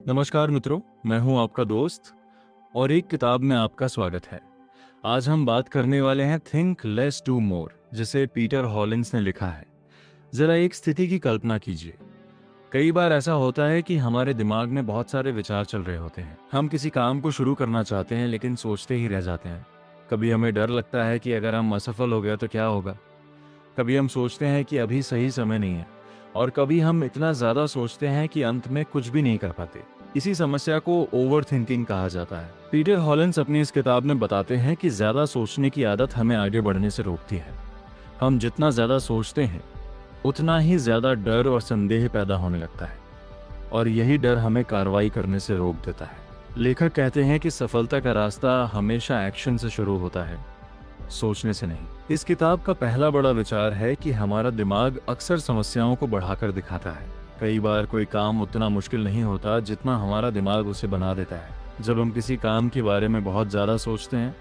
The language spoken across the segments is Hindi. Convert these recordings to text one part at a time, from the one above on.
नमस्कार मित्रों, मैं हूं आपका दोस्त और एक किताब में आपका स्वागत है। आज हम बात करने वाले हैं थिंक लेस डू मोर, जिसे पीटर हॉलिंस ने लिखा है। जरा एक स्थिति की कल्पना कीजिए। कई बार ऐसा होता है कि हमारे दिमाग में बहुत सारे विचार चल रहे होते हैं। हम किसी काम को शुरू करना चाहते हैं लेकिन सोचते ही रह जाते हैं। कभी हमें डर लगता है कि अगर हम असफल हो गए तो क्या होगा। कभी हम सोचते हैं कि अभी सही समय नहीं है, और कभी हम इतना ज्यादा सोचते हैं कि अंत में कुछ भी नहीं कर पाते। इसी समस्या को ओवर थिंकिंग कहा जाता है। पीटर हॉलिंस अपनी इस किताब में बताते हैं कि ज्यादा सोचने की आदत हमें आगे बढ़ने से रोकती है। हम जितना ज्यादा सोचते हैं उतना ही ज्यादा डर और संदेह पैदा होने लगता है, और यही डर हमें कार्रवाई करने से रोक देता है। लेखक कहते हैं कि सफलता का रास्ता हमेशा एक्शन से शुरू होता है, सोचने से नहीं। इस किताब का पहला बड़ा विचार है कि हमारा दिमाग अक्सर समस्याओं को बढ़ाकर दिखाता है। कई बार कोई काम उतना मुश्किल नहीं होता जितना हमारा दिमाग उसे बना देता है। जब हम किसी काम के बारे में बहुत ज्यादा सोचते हैं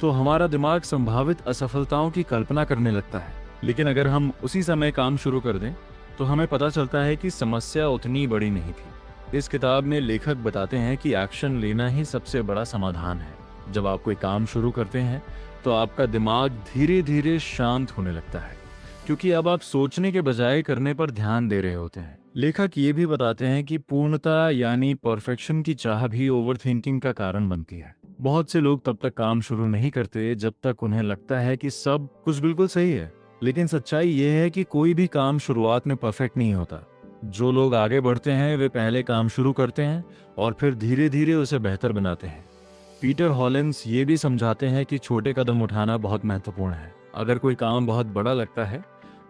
तो हमारा दिमाग संभावित असफलताओं की कल्पना करने लगता है, लेकिन अगर हम उसी समय काम शुरू कर दें तो हमें पता चलता है कि समस्या उतनी बड़ी नहीं थी। इस किताब में लेखक बताते हैं कि एक्शन लेना ही सबसे बड़ा समाधान है। जब आप कोई काम शुरू करते हैं तो आपका दिमाग धीरे धीरे शांत होने लगता है, क्योंकि अब आप सोचने के बजाय करने पर ध्यान दे रहे होते हैं। लेखक ये भी बताते हैं कि पूर्णता यानी परफेक्शन की चाह भी ओवरथिंकिंग का कारण बनती है। बहुत से लोग तब तक काम शुरू नहीं करते जब तक उन्हें लगता है कि सब कुछ बिल्कुल सही है, लेकिन सच्चाई ये है कि कोई भी काम शुरुआत में परफेक्ट नहीं होता। जो लोग आगे बढ़ते हैं वे पहले काम शुरू करते हैं और फिर धीरे धीरे उसे बेहतर बनाते हैं। पीटर हॉलिंस ये भी समझाते हैं कि छोटे कदम उठाना बहुत महत्वपूर्ण है। अगर कोई काम बहुत बड़ा लगता है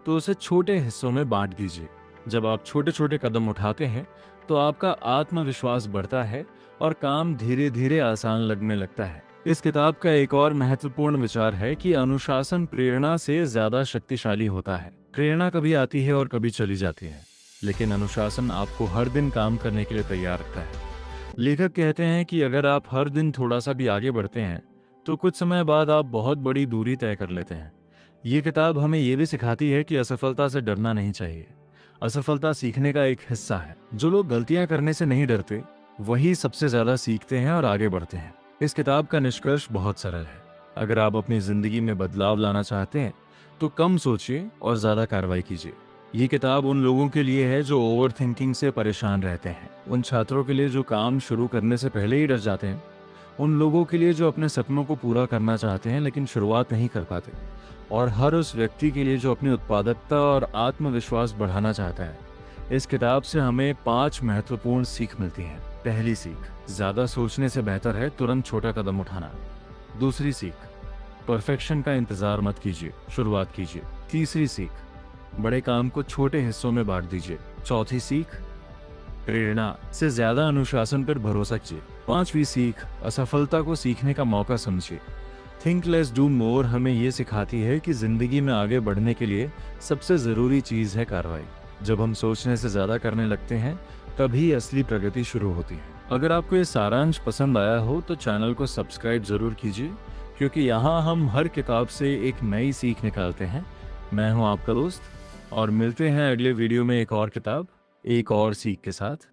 तो उसे छोटे हिस्सों में बांट दीजिए। जब आप छोटे छोटे कदम उठाते हैं तो आपका आत्मविश्वास बढ़ता है और काम धीरे धीरे आसान लगने लगता है। इस किताब का एक और महत्वपूर्ण विचार है कि अनुशासन प्रेरणा से ज्यादा शक्तिशाली होता है। प्रेरणा कभी आती है और कभी चली जाती है, लेकिन अनुशासन आपको हर दिन काम करने के लिए तैयार रखता है। लेखक कहते हैं कि अगर आप हर दिन थोड़ा सा भी आगे बढ़ते हैं तो कुछ समय बाद आप बहुत बड़ी दूरी तय कर लेते हैं। ये किताब हमें ये भी सिखाती है कि असफलता से डरना नहीं चाहिए। असफलता सीखने का एक हिस्सा है। जो लोग गलतियां करने से नहीं डरते वही सबसे ज्यादा सीखते हैं और आगे बढ़ते हैं। इस किताब का निष्कर्ष बहुत सरल है। अगर आप अपनी जिंदगी में बदलाव लाना चाहते हैं तो कम सोचिए और ज्यादा कार्रवाई कीजिए। ये किताब उन लोगों के लिए है जो ओवर थिंकिंग से परेशान रहते हैं, उन छात्रों के लिए जो काम शुरू करने से पहले ही डर जाते हैं, उन लोगों के लिए जो अपने सपनों को पूरा करना चाहते हैं लेकिन शुरुआत नहीं कर पाते, और हर उस व्यक्ति के लिए जो अपनी उत्पादकता और आत्मविश्वास बढ़ाना चाहता है। इस किताब से हमें 5 महत्वपूर्ण सीख मिलती हैं। पहली सीख, ज्यादा सोचने से बेहतर है तुरंत छोटा कदम उठाना। दूसरी सीख, परफेक्शन का इंतजार मत कीजिए, शुरुआत कीजिए। तीसरी सीख, बड़े काम को छोटे हिस्सों में बांट दीजिए। चौथी सीख, प्रेरणा से ज्यादा अनुशासन पर भरोसा कीजिए। पांचवी सीख, असफलता को सीखने का मौका समझिए। थिंक लेस डू मोर हमें यह सिखाती है कि जिंदगी में आगे बढ़ने के लिए सबसे जरूरी चीज है कार्रवाई। जब हम सोचने से ज्यादा करने लगते हैं तभी असली प्रगति शुरू होती है। अगर आपको ये सारांश पसंद आया हो तो चैनल को सब्सक्राइब जरूर कीजिए, क्योंकि यहाँ हम हर किताब से एक नई सीख निकालते हैं। मैं हूँ आपका दोस्त, और मिलते हैं अगले वीडियो में एक और किताब, एक और सीख के साथ।